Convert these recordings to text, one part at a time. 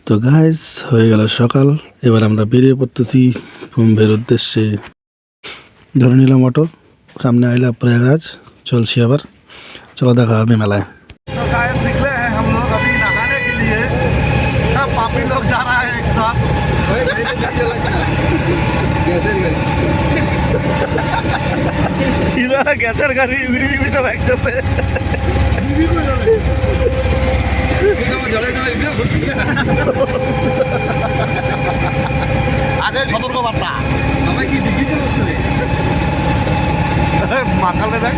তো গাইস হয়ে গেল সকাল, এবার আমরা বেরিয়ে পড়তেছি কুম্ভের উদ্দেশ্যে। ধরে নিলাম অটো, সামনে আইলা প্রয়াগরাজ, চলছি আবার। চলো দেখা হবে মেলায়। तो गाइस निकले हैं हम लोग अभी नहाने के लिए। सब पापी लोग जा रहा है एक साथ। गैसर गाड़ी बीड़ी भी सब একসাথে। আগে সতর্ক বার্তা সবাই কি ডিজিটাল বসে মাথালে দেখ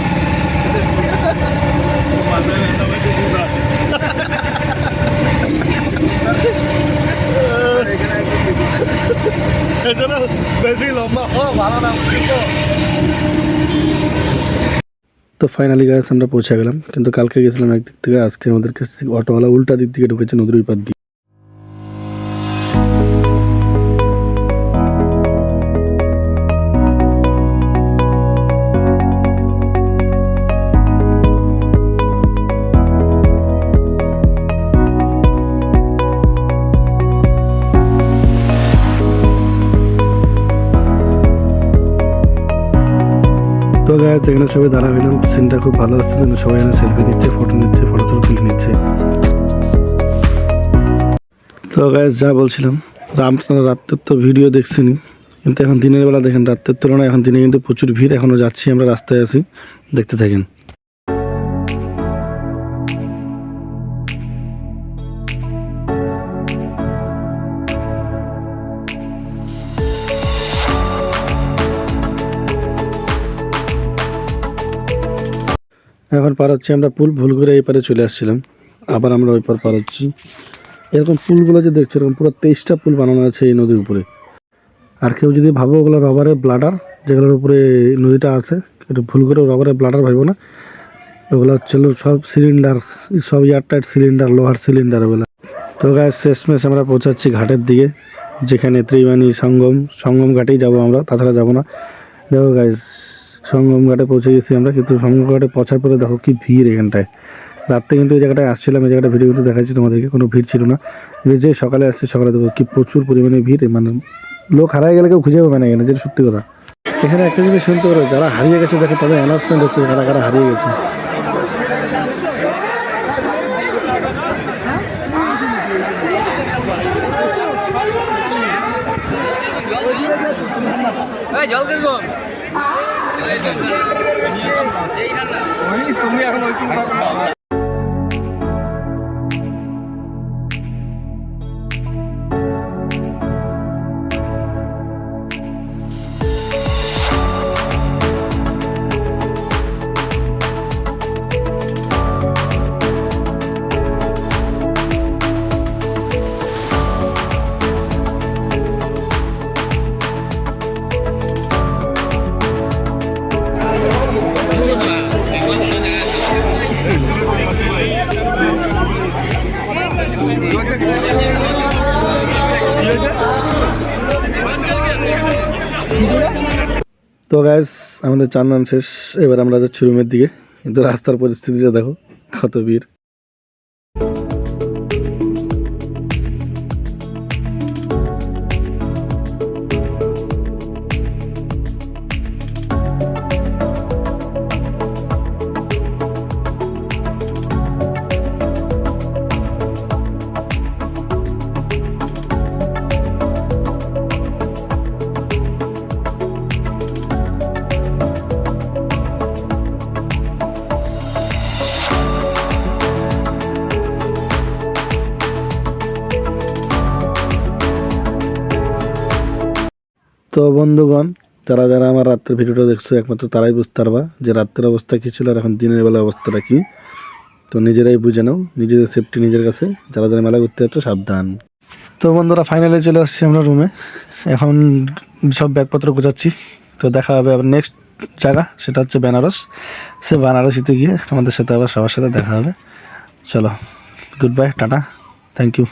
বেশি লম্বা ভালো না। তো ফাইনালি গাইস আমরা পৌঁছে গেলাম, কিন্তু কালকে গেছিলাম একদিক থেকে, আজকে আমাদেরকে অটোওয়ালা উল্টা দিক থেকে ঢুকেছে নদীর ওই পার দিয়ে। তো গাইস এখানে সবাই দাঁড়া হইলাম, সিনটা খুব ভালো আসছে, সবাই এখানে সেলফি নিচ্ছে, ফটো নিচ্ছে, ফটো তুলে নিচ্ছে। তো গাইস যা বলছিলাম, আপনারা রাত্রের তো ভিডিও দেখছেনি, কিন্তু এখন দিনের বেলা দেখেন রাত্রের তুলনায় এখন দিনে কিন্তু প্রচুর ভিড়। এখনও যাচ্ছি আমরা, রাস্তায় আছি, দেখতে থাকেন। এখন পার হচ্ছি আমরা পুল, ভুল করে এই পারে চলে আসছিলাম, আবার আমরা ওই পার হচ্ছি। এরকম পুলগুলো যে দেখছো, এরকম পুরো 23টা পুল বানানো আছে এই নদীর উপরে। আর কেউ যদি ভাবো ওগুলো রবারের ব্লাডার, যেগুলোর উপরে নদীটা আছে, একটু ভুল করে রবারের ব্লাডার ভাবো না, ওগুলো হচ্ছে সব সিলিন্ডার, সব এয়ারটাইট সিলিন্ডার, লোহার সিলিন্ডার ওগুলো। তো গায়ে শেষমেশ আমরা পৌঁছাচ্ছি ঘাটের দিকে, যেখানে ত্রিবেণী সঙ্গম ঘাটেই যাব আমরা, তাছাড়া যাবো না। দেখো গাইস সঙ্গম ঘাটে পৌঁছে গেছি আমরা, কিন্তু সঙ্গম ঘাটে পৌঁছার পরে দেখো কি ভিড় এখানটায়। রাত্রে কিন্তু এই জায়গাটায় আসছিলাম, এই জায়গাটা ভিডিও কিন্তু দেখাচ্ছি তোমাদেরকে, কোনো ভিড় ছিল না। যে সকালে আসছে, সকালে দেখো কি প্রচুর পরিমাণে ভিড়, মানে লোক হারিয়ে গেলে কেউ খুঁজে পাবে না এখানে, যেটা সত্যি কথা। এখানে একটা জিনিস শুনতে পারো, যারা হারিয়ে গেছে দেখো তাদের অ্যানাউন্সমেন্ট হচ্ছে কারা কারা হারিয়ে গেছে। জল কিনবো তুমি এখন তো গাইস আমাদের চান্দান শেষ, এবার আমরা যাচ্ছি রুমের দিকে, কিন্তু রাস্তার পরিস্থিতিটা দেখো কত ভিড়। তো বন্ধুগণ, যারা যারা আমার রাত্রের ভিডিওটা দেখছো, একমাত্র তারাই বুঝতে পারবা যে রাত্রের অবস্থা কী ছিল আর এখন দিনের বেলা অবস্থাটা কী। তো নিজেরাই বুঝে নাও, নিজেদের সেফটি নিজের কাছে। যারা যারা মেলা ঘুরতে যাচ্ছ সাবধান। তো বন্ধুরা ফাইনালি চলে আসছি আমরা রুমে, এখন সব ব্যাগপত্র গোছাচ্ছি। তো দেখা হবে আবার নেক্সট জায়গা, সেটা হচ্ছে বেনারস। সে বেনারসিতে গিয়ে আমাদের সাথে আবার সবার সাথে দেখা হবে। চলো, good bye, tata, thank you.